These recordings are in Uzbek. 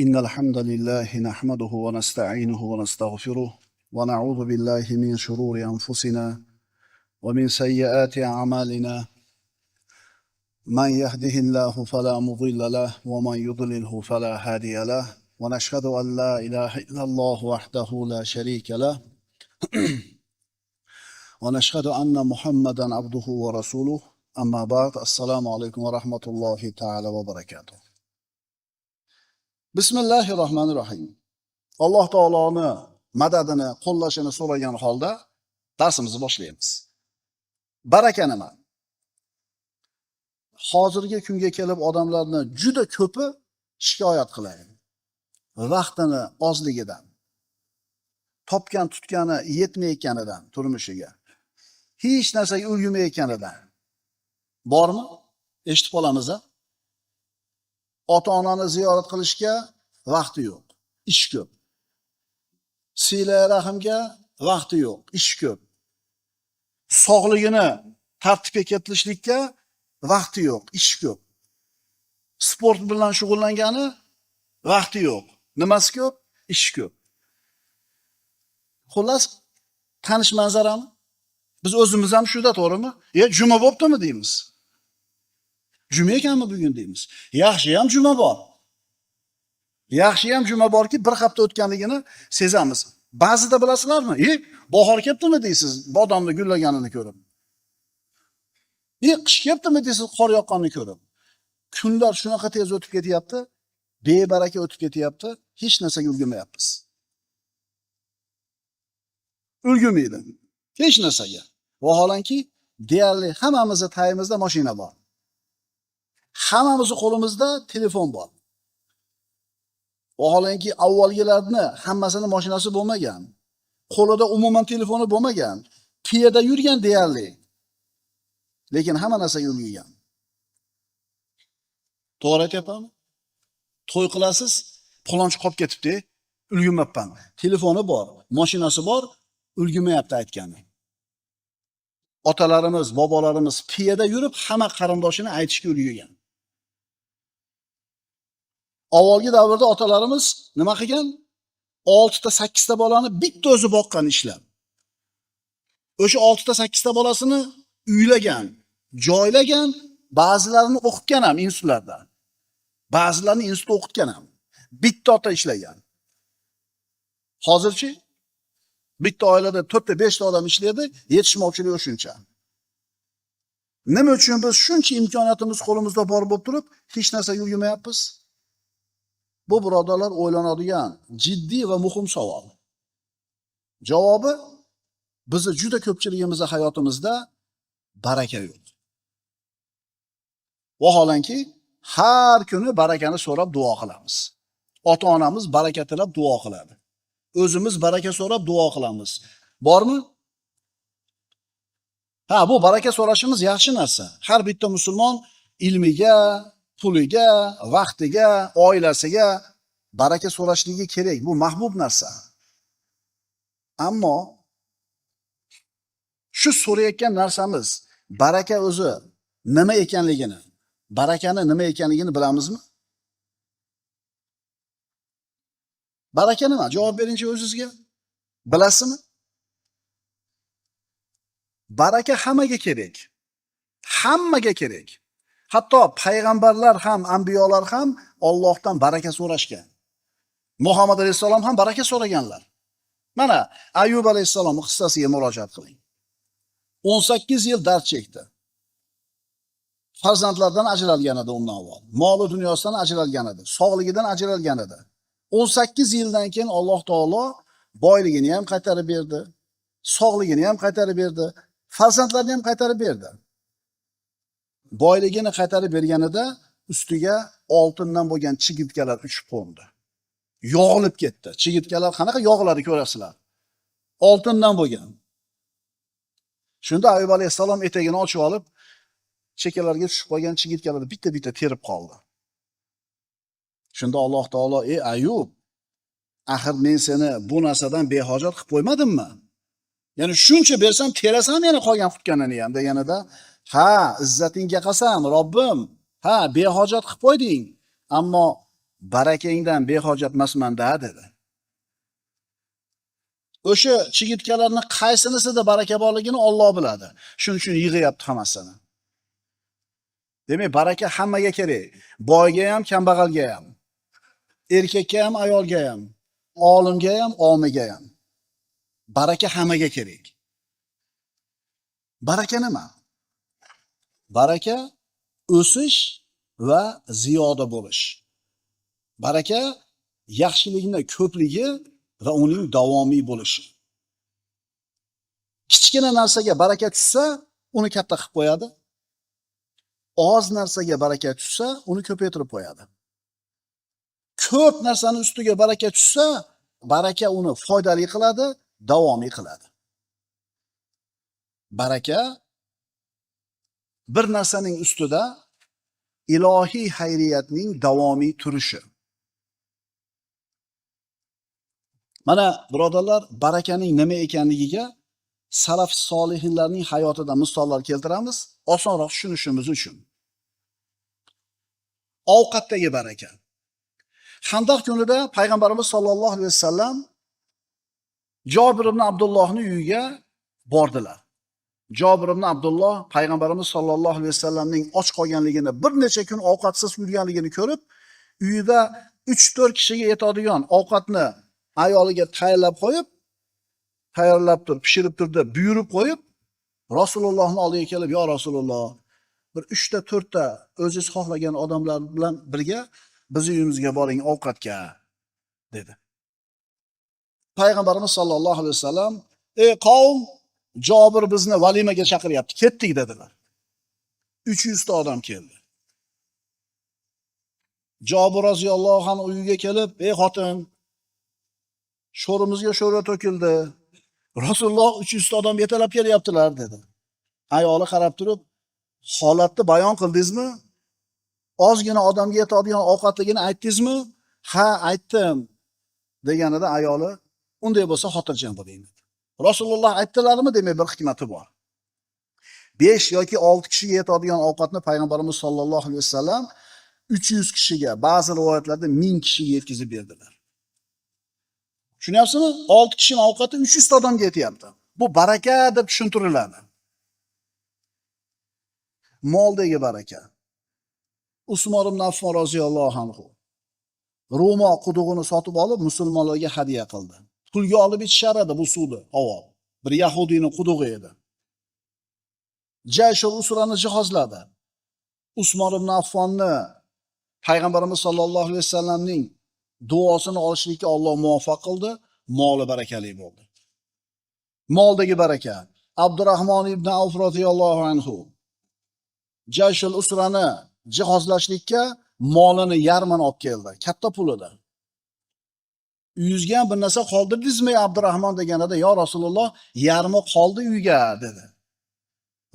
إن الحمد لله نحمده ونستعينه ونستغفره ونعوذ بالله من شرور أنفسنا ومن سيئات أعمالنا من يهده الله فلا مضل له ومن يضلله فلا هادي له ونشهد أن لا إله إلا الله وحده لا شريك له ونشهد أن محمدا عبده ورسوله أما بعد السلام عليكم ورحمة الله تعالى وبركاته. Bismillahirrohmanirrohim. Alloh taoloni madadini, qo'llashini so'ragan holda darsimizni boshlaymiz. Baraka nima? Hozirgi kunga kelib odamlarni juda ko'pi shikoyat qiladi. Vaqtini ozligidan, topgan tutgani yetmayotganidan turmushiga, hech narsaga ulgurmayotganidan. Bormi? Eshitib qolamiz-a? Ota-onani ziyorat qilishga vaqti yo'q, ish ko'p. Sila rahimga vaqti yo'q, ish ko'p. Sog'ligini tartibga keltirishlikka vaqti yo'q, ish ko'p. Sport bilan shug'ullangani vaqti yo'q. Nimasi ko'p? Ish ko'p. Xullas, tanish manzarami? Biz o'zimiz ham shuda, to'g'rimi? Juma bo'ptimi deymiz. Juma ekanmi bugun deymiz. Yaxshi ham juma bor. Yaxshi ham juma borki, bir hafta o'tganligini sezamiz. Ba'zida bilasizlarmi? Bahor kelibdimi deysiz, bodomni gullaganini ko'rib. Qish kelibdimi deysiz, qor yoqqanini ko'rib. Kunlar shunaqa tez o'tib ketyapti, bebaraka o'tib ketyapti, hech narsaga ulgurmayapmiz. Ulgurmaydi. Hech narsaga. Vaholanki, deyarli hammamizning tayimizda mashina bor. Hammamizning qo'limizda telefon bor. Vaholanki avvalgilarni hammasini mashinasi bo'lmagan. Qo'lida umuman telefoni bo'lmagan. Piyoda yurgan deyarli. Lekin hamma narsaga ulgurgan. To'g'ri aytyapmanmi? To'y qilasiz, palonchi qolib ketibdi, ulgurmabman. Telefoni bor, mashinasi bor, ulgurmayapti aytgani. Otalarimiz, bobolarimiz piyoda yurib hamma qarindoshini aytishga ulgurgan. Avvalgi davrda otalarimiz nima qilgan? 6 ta 8 ta bolani bitta o'zi boqqan ishlab. O'sha 6 ta 8 ta bolasini uylagan, joylagan, ba'zilarini o'qitgan ham institutlarda. Ba'zilarini institutda o'qitgan ham. Bitta ota ishlagan. Hozirchi bitta oilada 4 ta 5 ta odam ishlaydi, yetishmovchilik shuncha. Nima uchun biz shuncha imkoniyatimiz qo'limizda bor bo'lib turib, hech narsa yurmayapmiz? Bu birodarlar o'ylanadigan jiddiy va muhim savol. Javobi bizni juda ko'pchiligimizning hayotimizda baraka yo'q. Vaholanki har kuni barakani so'rab duo qilamiz. Ota-onamiz baraka tilab duo qiladi. O'zimiz baraka so'rab duo qilamiz. Bormi? Bu baraka so'rashimiz yaxshi narsa. Har bitta musulmon ilmiga, puliga, vaqtiga, oilasiga baraka so'rashligi kerak. Bu mahbub narsa. Ammo shu so'rayotgan narsamiz baraka o'zi nima ekanligini, barakani nima ekanligini bilamizmi? Baraka nima? Javob beringchi o'zingizga. Bilasizmi? Baraka hammaga kerak. Hammaga kerak. Hatto payg'ambarlar ham, anbiyolar ham Allohdan baraka so'rashgan. Muhammad alayhisalom ham baraka so'raganlar. Mana Ayyub alayhisalomning qissasiga murojaat qiling. 18 yil dard chekdi. Farzandlardan ajralgan edi undan avval. Moli dunyosidan ajralgan edi. Sog'ligidan ajralgan edi. 18 yildan keyin Alloh taolo boyligini ham qaytarib berdi. Sog'ligini ham qaytarib berdi. Farzandlarini ham qaytarib berdi. Boyligini qaytarib berganida ustiga oltindan bo'lgan chigitkalar uchib qo'ndi. Yog'ilib ketdi. Chigitkalar qanaqa yog'iladi ko'rasizlar. Oltindan bo'lgan. Shunda Ayyub alayhisalom etagini ochib olib, chekalarga tushib qolgan chigitkalarni bitta-bitta terib qoldi. Shunda Alloh taolo: "Ey Ayyub, axir men seni bu narsadan behojat qilib qo'ymadimmi? Ya'ni shuncha bersam terasam yana qolgan qutganini ham" deganida, "Ha, izzatingga qasam, Robbim. Ha, behojat qilib qo'yding. Ammo barakangdan behojat emasman-da dedi. O'sha chigitkalarning qaysinisida baraka borligini Alloh biladi. Shuning uchun yig'yapti hammasini. Demak, baraka hammaga kerak. Boyga ham, kambag'alga ham. Erkakka ham, ayolga ham. Olimga ham, omiga ham. Baraka hammaga kerak. Baraka nima? Baraka o'sish va ziyoda bo'lish. Baraka yaxshilikning ko'pligi va uning davomiy bo'lishi. Kichkina narsaga baraka tushsa, uni katta qilib qo'yadi. Oz narsaga baraka tushsa, uni ko'paytirib qo'yadi. Ko'p narsaning ustiga baraka tushsa, baraka uni foydali qiladi, davomiy qiladi. Baraka bir narsaning ustida ilohiy xayriyatning davomiy turishi. Mana birodarlar, barakaning nima ekanligiga salaf solihinlarning hayotidan misollar keltiramiz, osonroq tushunishimiz uchun. Ovqatdagi baraka. Handaq kunida payg'ambarimiz sollallohu alayhi vasallam Jabir ibn Abdullohning uyiga bordilar. Jabir ibn Abdulloh payg'ambarimiz sollallohu alayhi vasallamning och qolganligini, bir necha kun ovqatsiz yurganligini ko'rib, uyida 3-4 kishiga yetadigan ovqatni ayoliga tayyorlab qo'yib, pishirib turdi, buyurib qo'yib, Rasulullohning oldiga kelib, "Ya Rasululloh, bir 3 ta 4 ta o'zingiz xohlagan odamlar bilan birga bizning uyimizga boring ovqatga" dedi. Payg'ambarimiz sollallohu alayhi vasallam, "Ey qavm, Jabir bizni valimaga chaqiryapti, ketdik" dedilar. 300 ta odam keldi. Jabir roziyallohu anhu uyiga kelib, "Ey xotin, sho'rimizga sho'ra to'kildi. Rasululloh 300 ta odam yetalab kelyaptilar" dedi. Ayoli qarab turib, "Holatni bayon qildingizmi? Ozgina odamga yetadigan ovqatligini aytdingizmi?" "Ha, aytdim" deganida ayoli, "Unday bo'lsa xotirjam bo'ling" dedi. Rasululloh aytdilarmi? Demak, bir hikmati bor. 5 yoki 6 kishiga yetadigan ovqatni payg'ambarimiz sollallohu alayhi vasallam 300 kishiga, ba'zi rivoyatlarda 1000 kishiga yetkazib berdilar. Tushunyapsizmi? 6 kishining ovqati 300 ta odamga yetyapti. Bu baraka deb tushuntiriladi. Moldagi baraka. Usmon ibn Affon roziyallohu anhu Roma qudug'ini sotib olib, musulmonlarga hadiya qildi. Pulga olib ichishar edi bu suvni, avval. Bir yahudiyning qudug'i edi. Jayshul Usrani jihozladi. Usmon ibn Affonni payg'ambarimiz sollallohu alayhi vasallamning duosini olishlikka Alloh muvaffaq qildi, moli barakali bo'ldi. Moldagi baraka. Abdurrahmon ibn Avf roziyallohu anhu Jayshul Usrani jihozlashlikka molini yarmini olib keldi. Katta pul edi. Uyingizga ham bir narsa qoldirdingizmi Abdurrahmon deganida, "Yo Rasululloh, yarmi qoldi uyga" dedi.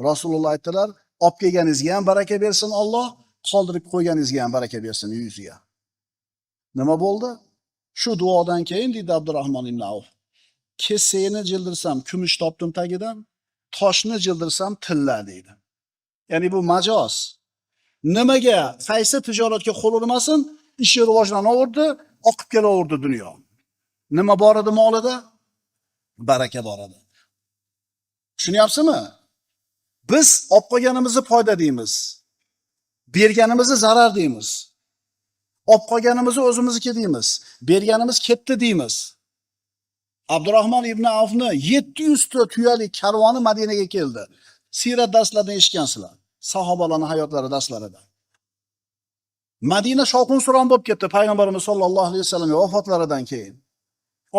Rasululloh aytdilar, "Olib kelganingizga ham baraka bersin Alloh, qoldirib qo'yganingizga ham baraka bersin uyingizga." Nima bo'ldi? Shu duodan keyin dedi Abdurrahmon ibn Avf, "Kesakni jildirsam kumush topdim tagidan, toshni jildirsam tilla" dedi. Ya'ni bu majoz. Nimaga? Qaysi tijoratga qo'l urmasin, ishi rivojlanaverdi, oqib kelaverdi dunyo. Nima bor edi molida? Baraka bor edi. Tushunyapsizmi? Biz olib qolganimizni foyda deymiz. Berganimizni zarar deymiz. Olib qolganimizni o'zimizniki deymiz. Berganimiz ketdi deymiz. Abdurrahmon ibn Avfni 700 ta tuyali karvoni Madinaga keldi. Sirat darslaridan eshitgansizlar. Sahobalarning hayotlari darslarida. Madina shovqin-suron bo'lib ketdi payg'ambarimiz sollallohu alayhi vasallam vafotlaridan keyin.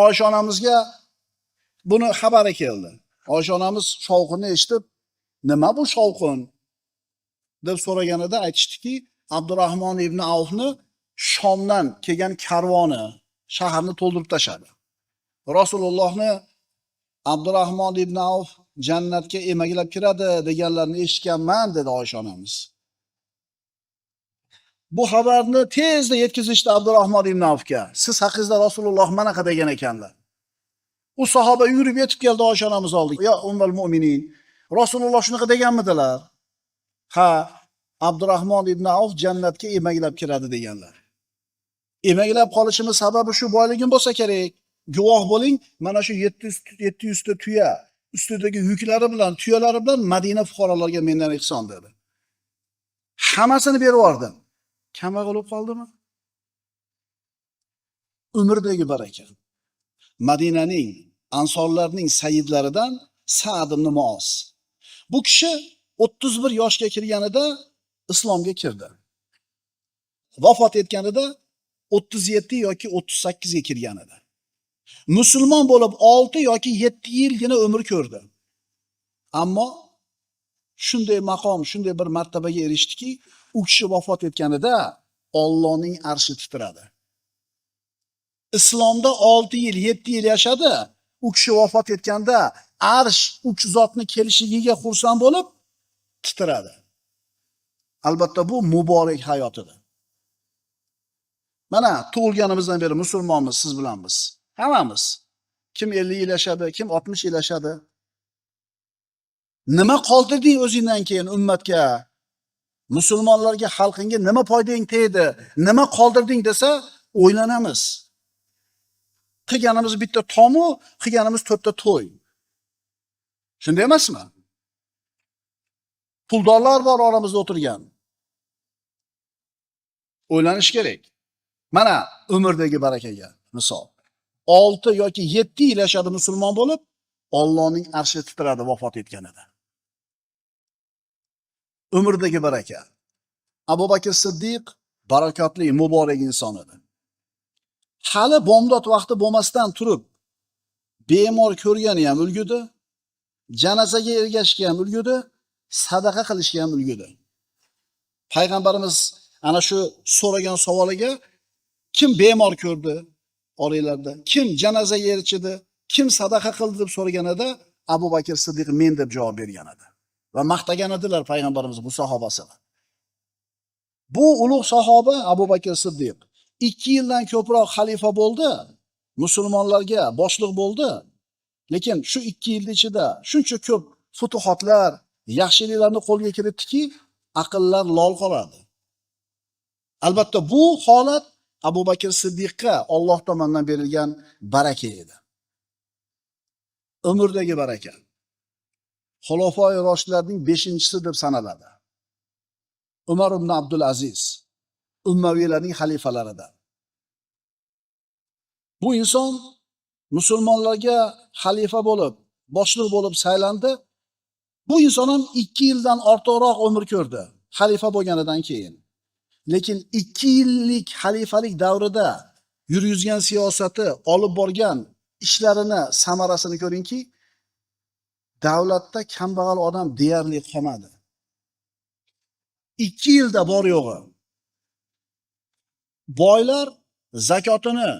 Oysha onamizga buni xabari keldi. Oysha onamiz shovqinni eshitib, "Nima bu shovqin?" deb so'raganida aytishdiki, Abdurrahmon ibn Avfni Shomdan kelgan karvoni shaharni to'ldirib tashadi. Rasulullohni Abdurrahmon ibn Avf jannatga emaklab kiradi deganlarni eshitganman dedi Oysha onamiz. Bu xabarni tezda yetkazishdi Abdurrahmon ibn Avfga. "Siz haqingizda Rasululloh manaqa degan ekanlar." U sahoba yurib yetib keldi Oysha onamiz oldiga. "Ya ummul mu'minin, Rasululloh shunaqa deganmidilar?" "Ha, Abdurrahmon ibn Avf jannatga emaklab kiradi deganlar." Emaklab qolishimiz sababi shu boyligim bo'lsa kerak. Guvoh bo'ling, mana shu 700 ta tuya ustidagi yuklari bilan, tuyalari bilan Madina fuqarolariga mendan ehson dedi. Hammasini berib yubordim. Kambag'al bo'lib qoldimi? Umrdagi baraka. Madinaning ansorlarning sayyidlaridan Sa'd ibn Muoz. Bu kishi 31 yoshga kirganida islomga kirdi. Vafot etganida 37 yoki 38 ga kirgan edi. Musulmon bo'lib 6 yoki 7 yilgina umr ko'rdi. Ammo shunday maqom, shunday bir martabaga erishdiki, u kishi vafot etganida Allohning arshi titradi. Islomda 6 yil, 7 yil yashadi. U kishi vafot etganda arsh u zotni kelishiga xursand bo'lib titradi. Albatta bu muborak hayot edi. Mana tug'ilganimizdan beri musulmonmiz, siz bilan biz. Hammamiz. Kim 50 yil yashadi, kim 60 yil yashadi. Nima qoldirding o'zingdan keyin ummatga? Musulmonlarga, xalqingga nima foydang tegdi? Nima qoldirding desa, o'ylanamiz. Qilganimiz bitta tomu, qilganimiz 4 ta to'y. Shunday emasmi? Puldorlar bor oramizda o'tirgan. O'ylanish kerak. Mana umrdagi barakaga misol. 6 yoki 7 yil yashadi musulmon bo'lib, Allohning arshi titradi vafot etganida. Umrdagi baraka. Abu Bakr Siddiq barakatli, muborak inson edi. Hali bomdod vaqti bo'lmasdan turib, bemor ko'rgani ham ulgudi, janozaga ergashishga ham ulgudi, sadaqa qilishga ham ulgudi. Payg'ambarimiz ana shu so'ragan savoliga kim bemor ko'rdi oranglarda, kim janozaga erishdi, kim sadaqa qildi deb so'raganida Abu Bakr Siddiq men deb javob bergan edi. Va maqtagan edilar payg'ambarimiz bu sahobasini. Bu ulug' sahoba Abu Bakr Siddiq 2 yildan ko'proq xalifa bo'ldi, musulmonlarga boshliq bo'ldi. Lekin shu 2 yil ichida shuncha ko'p futuhotlar, yaxshiliklarni qo'lga kiritdiki, aqllar lol qoladi. Albatta bu holat Abu Bakr Siddiqqa Alloh tomonidan berilgan baraka edi. Umrdagi baraka. Xulofoi roshidlarning 5-chisi deb sanaladi. Umar ibn Abdul Aziz, Ummaviylarning xalifalaridan. Bu inson musulmonlarga xalifa bo'lib, boshliq bo'lib saylandi. Bu inson ham 2 yildan ortiqroq umr ko'rdi, xalifa bo'lganidan keyin. Lekin 2 yillik xalifalik davrida yurgizgan siyosati, olib borgan ishlarini samarasini ko'ringki, davlatda kambag'al odam deyarli qolmadi. 2 yilda bor yo'g'i. Boylar zakotini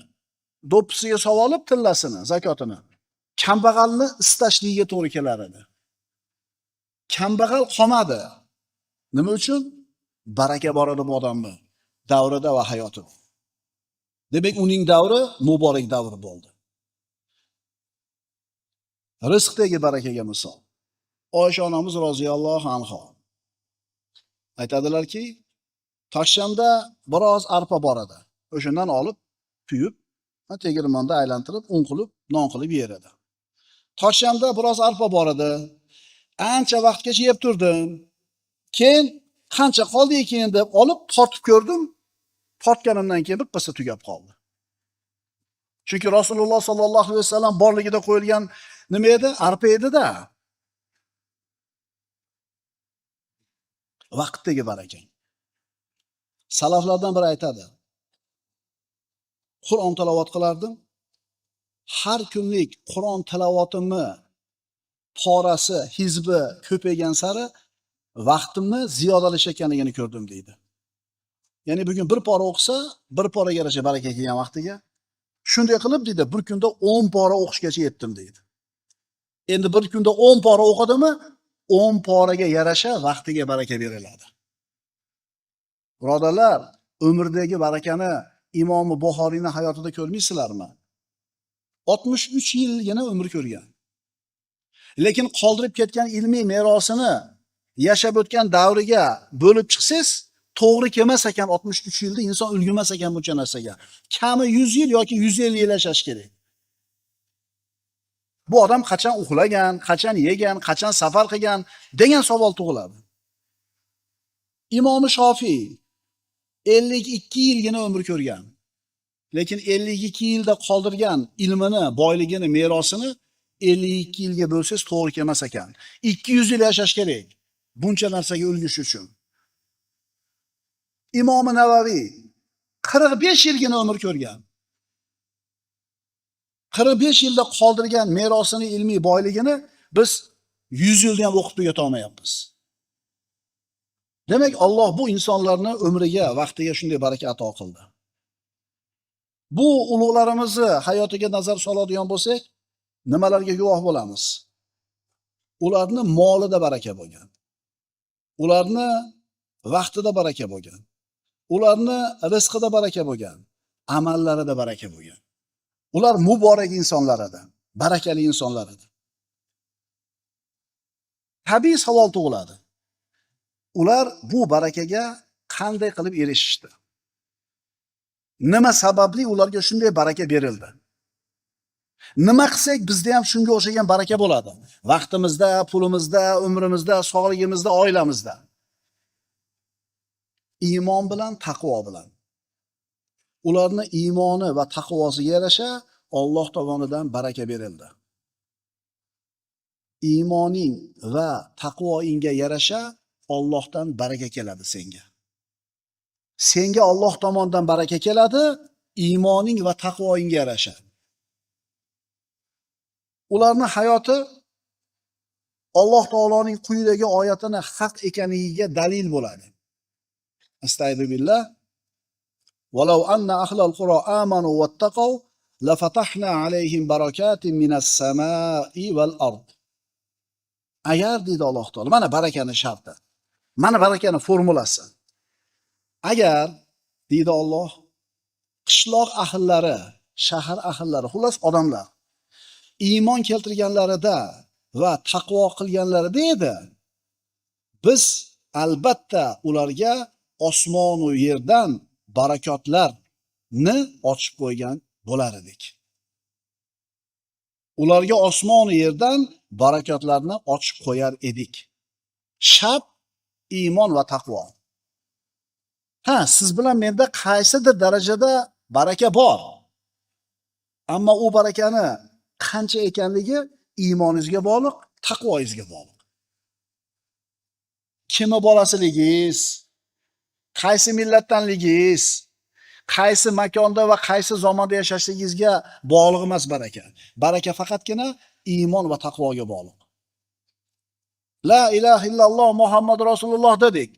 do'ppisiga solib tillasini, zakotini. Kambag'alni istashligiga to'g'ri kelar edi. Kambag'al qolmadi. Nima uchun? Baraka bor edi bu odamni davrida va hayotida. Demak, uning davri muborak davr bo'ldi. Rizqdagi barakaga misol. Oysha onamiz roziyallohu anha aytadilarki, Toshshamda biroz arpa bor edi. O'shandan olib, tuyib, tegirmonda aylantirib, un qilib, non qilib yer edi. Toshshamda biroz arpa bor edi. Ancha vaqtgacha yeb turdim. Keyin qancha qoldi ekan deb olib tortib ko'rdim. Tortganimdan keyin bittasi tugab qoldi. Chunki Rasululloh sollallohu alayhi vasallam borligida qo'yilgan nima edi? Arpa edi-da. Vaqtdagi baraka. Salaflardan biri aytadi. Qur'on tilovat qilardim. Har kunlik Qur'on tilovatimni porasi, hizbi ko'paygan sari vaqtimni ziyodalashayotganligini ko'rdim deydi. Ya'ni bugun bir pora o'qisa, bir poraga yarasha baraka kelgan vaqtiga, shunday qilib deydi, bir kunda 10 pora o'qishgacha yetdim deydi. Endi bir kunda 10 pora o'qidimi, 10 poraga yarasha vaqtiga baraka beriladi. Birodarlar, umrdagi barakani Imom Buxoriyning hayotida ko'rmaysizlarmi? 63 yilgina umr ko'rgan. Lekin qoldirib ketgan ilmiy merosini yashab o'tgan davriga bo'lib chiqsangiz, to'g'ri kelmas ekan 63 yilda inson ulgurmas ekan buncha narsaga. Kami 100 yil yoki 150 yil yashash kerak. Bu odam qachon uxlagan, qachon yegan, qachon safar qilgan degan savol tug'iladi. Imom Shofiy 52 yilgina umr ko'rgan. Lekin 52 yilda qoldirgan ilmini, boyligini, merosini 52 yilga bo'lsangiz to'g'ri kelmas ekan. 200 yil yashash kerak buncha narsaga ulgurish uchun. Imom Navaviy 45 yilgina umr ko'rgan. 45 yilda qoldirgan merosini, ilmiy boyligini biz 100 yilda ham o'qib tugata olmayapmiz. Demak, Alloh bu insonlarni umriga, vaqtiga shunday baraka ato qildi. Bu ulug'larimizni hayotiga nazar soladigan bo'lsak, nimalarga guvoh bo'lamiz? Ularni molida baraka bo'lgan. Ularni vaqtida baraka bo'lgan. Ularni rizqida baraka bo'lgan. Amallarida baraka bo'lgan. Ular muborak insonlar edi, barakali insonlar edi. Tabiiy savol tug'iladi. Ular bu barakaga qanday qilib erishishdi? Nima sababli ularga shunday baraka berildi? Nima qilsak bizda ham shunga o'xshagan baraka bo'ladi? Vaqtimizda, pulimizda, umrimizda, sog'ligimizda, oilamizda. Iymon bilan, taqvo bilan. Ularni iymoni va taqvosiga yarasha Alloh tomonidan baraka berildi. Iymoning va taqvoingga yarasha Allohdan baraka keladi senga. Senga Alloh tomonidan baraka keladi, iymoning va taqvoingga yarasha. Ularning hayoti Alloh taoloning quyidagi oyatini haq ekaniga dalil bo'ladi. Astagfirullah. Walau anna ahlal qura amanu wattaqaw lafatahna alayhim barakatin minas samai wal ard. Agar deydi Alloh taolo, mana barakani sharti. Mana barakani formulasi. Agar deydi Alloh, qishloq ahllari, shahar ahllari, xullas odamlar iymon keltirganlarida va taqvo qilganlarida edi, biz albatta ularga osmon va yerdan barakotlarni ochib qo'ygan bo'lar edik. Ularga osmon va yerdan barakotlarni ochib qo'yar edik. Shart iymon va taqvo. Siz bilan menda qaysidir darajada baraka bor. Ammo u barakani qancha ekanligi iymoningizga bog'liq, taqvoingizga bog'liq. Kimni bolasiligingiz, qaysi millatdanligingiz, qaysi makonda va qaysi zamonda yashashligingizga bog'liq emas baraka. Baraka faqatgina iymon va taqvoga bog'liq. La ilaha illalloh Muhammad Rasululloh dedik.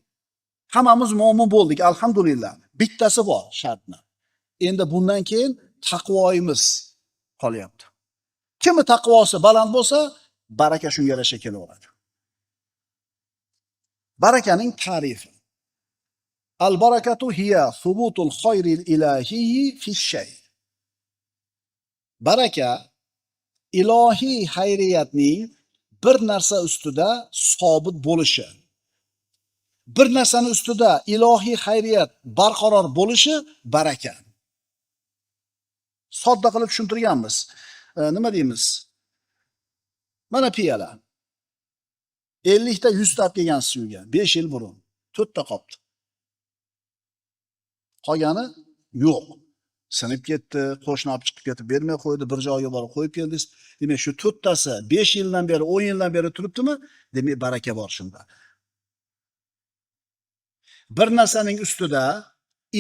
Hammamiz mo'min bo'ldik, alhamdulillah. Bittasi bor shartni. Endi bundan keyin taqvoimiz qolyapti. Kimni taqvosi baland bo'lsa, baraka shunga yarasha kelaveradi. Barakaning ta'rifi. Al-barakatu hiya subutul khayril ilahiyyi fi shay. Baraka ilohiy xayriyatning bir narsa ustida sobit bo'lishi. Bir narsani ustida ilohiy xayriyat barqaror bo'lishi baraka. Sodda qilib tushuntirganmiz. Nima deymiz? Mana piyola. 50 ta 100 ta olib kelgan suvga 5 yil burun 4 ta qopti. Qolgani yo'q. Sinib ketdi, qo'shni olib chiqib ketib bermay qo'ydi, bir joyga borib qo'yib keldingiz. Demak, shu 4 tasi 5 yildan beri, 10 yildan beri turibdimi? Demak, baraka bor shunda. Bir narsaning ustida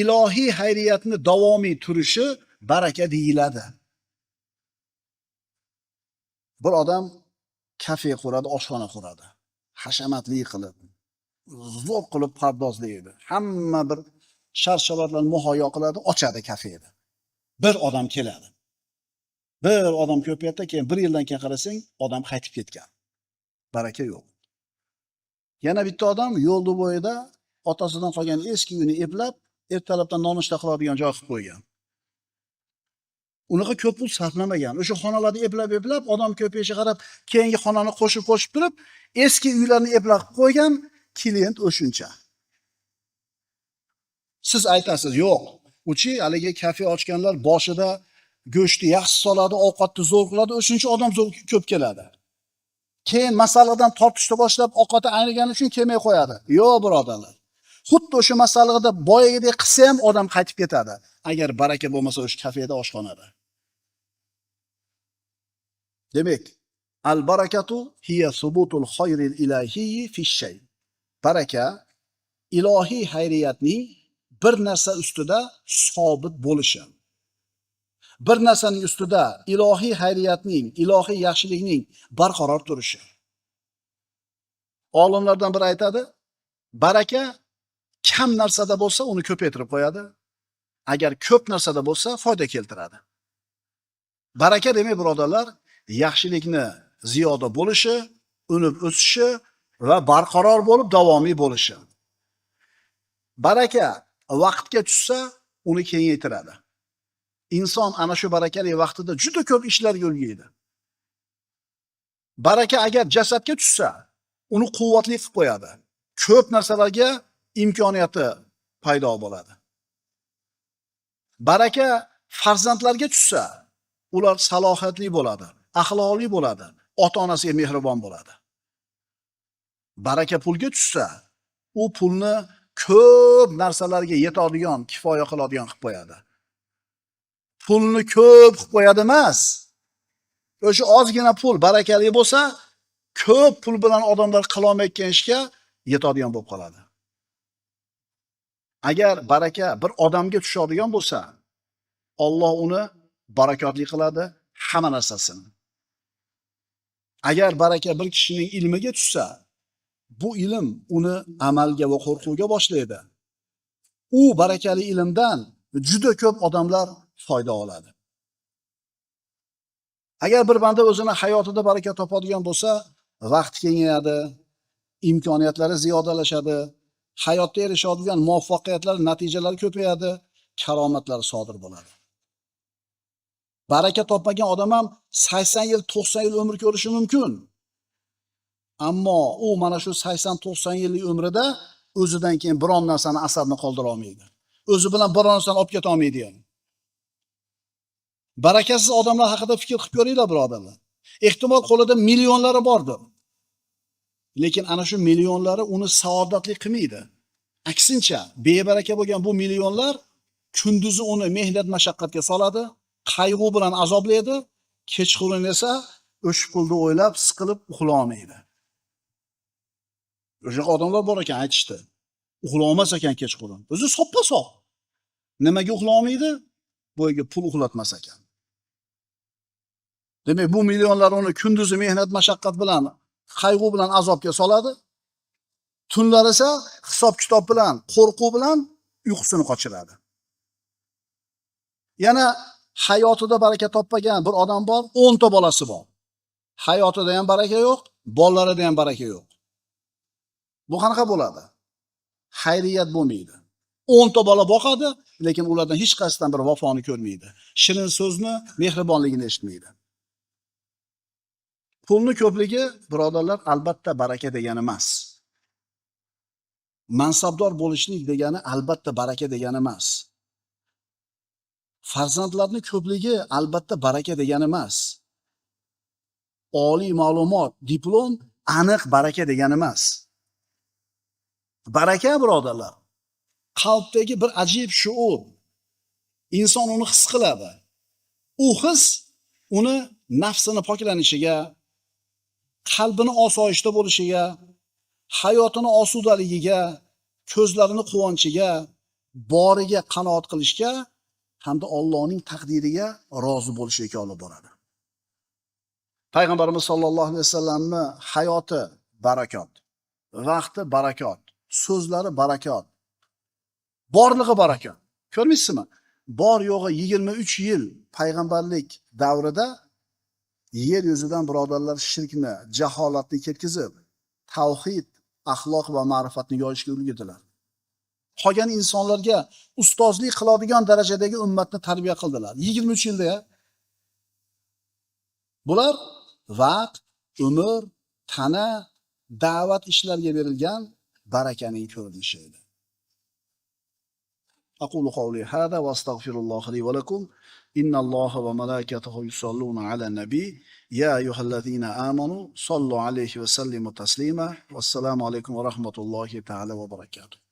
ilohiy xayriyatni davomiy turishi baraka deyiladi. Bir odam kafe quradi, oshxona quradi. Hashamatli qilib, zo'r qilib pardozlaydi. Hamma bir shart-sharoitlar muhayyo qiladi, ochadi kafeni. Bir odam keladi. Bir odam ko'payadi, keyin 1 yildan keyin qarasang, odam qaytib ketgan. Baraka yo'q. Yana bitta odam yo'lda bo'yida otasidan qolgan eski uyini eplab, ertalabdan nonushta qiladigan joy qilib qo'ygan. Unaqa ko'p pul sarflamagan. O'sha xonalarni eplab, odam ko'payishiga qarab, keyingi xonani qo'shib turib, eski uylarni eplab qo'ygan, klient o'shuncha. Siz aytasiz, yo'q. Uchi haligi kafe ochganlar boshida go'shtni yaxshi soladi, ovqatni zo'r qiladi, o'shuncha odam zo'r ko'p keladi. Keyin masaladan tortishni boshlab, ovqati aynigani uchun kelmay qo'yadi. Yo'q, birodarlar. Xuddi o'sha masalada boyagidek qilsa ham odam qaytib ketadi. Agar baraka bo'lmasa o'sha kafeda, oshxonada. Demak, al-barakatu hiya subutul khayril ilahiyyi fi shay. Baraka ilohiy xayriyatning bir narsa ustida sobit bo'lishi. Bir narsaning ustida ilohiy xayriyatning, ilohiy yaxshilikning barqaror turishi. Olimlardan biri aytadi, baraka kam narsada bo'lsa, uni ko'paytirib qo'yadi. Agar ko'p narsada bo'lsa, foyda keltiradi. Baraka demak, birodarlar, yaxshilikni ziyoda bo'lishi, unib o'sishi va barqaror bo'lib davomiy bo'lishi. Baraka vaqtga tushsa, uni kengaytiradi. Inson ana shu barakali vaqtida juda ko'p ishlarga ulguydi. Baraka agar jasadga tushsa, uni quvvatli qilib qo'yadi. Ko'p narsalarga imkoniyati paydo bo'ladi. Baraka farzandlarga tushsa, ular salohiyatli bo'ladi, axloqli bo'ladi, ota-onasiga mehribon bo'ladi. Baraka pulga tushsa, u pulni ko'p narsalarga yetadigan, kifoya qiladigan qilib qo'yadi. Pulni ko'p qilib qo'yadi emas. O'sha ozgina pul barakali bo'lsa, ko'p pul bilan odamlar qilolmayotgan ishga yetadigan bo'lib qoladi. Agar baraka bir odamga tushadigan bo'lsa, Alloh uni barakotli qiladi hamma narsasini. Agar baraka bir kishining ilmiga tushsa, bu ilm uni amalga va qo'rquvga boshlaydi. U barakali ilmdan juda ko'p odamlar foyda oladi. Agar bir banda o'zini hayotida baraka topadigan bo'lsa, vaqt kengayadi, imkoniyatlari ziyodalashadi, hayotda erishadigan muvaffaqiyatlar, natijalar ko'payadi, karomatlar sodir bo'ladi. Baraka topmagan odam ham 80 yil, 90 yil umr ko'rishi mumkin. Ammo u mana shu 80-90 yillik umrida o'zidan keyin biron narsani asarni qoldira olmaydi. O'zi bilan biron narsani olib keta olmaydi ham. Barakasiz odamlar haqida fikr qilib ko'ringlar, birodarlar. Ehtimol qo'lida millionlari bordir. Lekin ana shu millionlari uni saodatli qilmaydi. Aksincha, bebaraka bo'lgan bu millionlar kunduzi uni mehnat mashaqqatga soladi, qayg'u bilan azoblaydi, kechqurun esa o'sha pulni o'ylab, siqilib uxlay olmaydi. O'sha odamlar bor ekan, aytishdi. Uxlay olmas ekan kechqurun. O'zi soppa-sop. Nimaga uxlay olmaydi? Bo'yiga pul uxlatmas ekan. Demak, bu millionlar uni kunduzi mehnat mashaqqat bilan, qayg'u bilan azobga soladi. Tunlar esa hisob-kitob bilan, qo'rquv bilan uyqusini qochiradi. Yana hayotida baraka topmagan bir odam bor, 10 ta bolasi bor. Hayotida ham baraka yo'q, bolalarida ham baraka yo'q. Bu qanaqa bo'ladi? Xayriyat bo'lmaydi. 10 ta bola boqadi, lekin ulardan hech qaysidan bir vafoni ko'rmaydi. Shirin so'zni, mehribonligini eshitmaydi. Pulni ko'pligi, birodarlar, albatta baraka degani emas. Mansabdor bo'lishlik degani albatta baraka degani emas. Farzandlarning ko'pligi albatta baraka degani emas. Oliy ma'lumot, diplom aniq baraka degani emas. Baraka, birodarlar, qalbdagi bir ajib shuur. Inson uni his qiladi. U his uni nafsini poklanishiga, qalbini osoyishta bo'lishiga, hayotini osudaligiga, ko'zlarini quvonchiga, boriga qanoat qilishga hamda Allohning taqdiriga rozi bo'lishiga olib boradi. Payg'ambarimiz sollallohu alayhi vasallamning hayoti barakot, vaqti barakot, so'zlari barakot, borlig'i barakot. Ko'rmaysizmi? Bor yo'g'i 23 yil payg'ambarlik davrida yer yuzidan, birodarlar, shirkni, jaholatni ketkizib, tavhid, axloq va ma'rifatni yoyishga ulgurdilar. Qolgan insonlarga ustozlik qiladigan darajadagi ummatni tarbiya qildilar. 23 yilda. Bular vaqt, umr, tana, da'vat ishlariga berilgan barakaning ko'rinishi edi. أقول قولي هذا وأستغفر الله لي ولكم. إن الله وملائكته يصلون على النبي يا أيها الذين آمنوا صلوا عليه وسلموا تسليما. والسلام عليكم ورحمة الله تعالى وبركاته.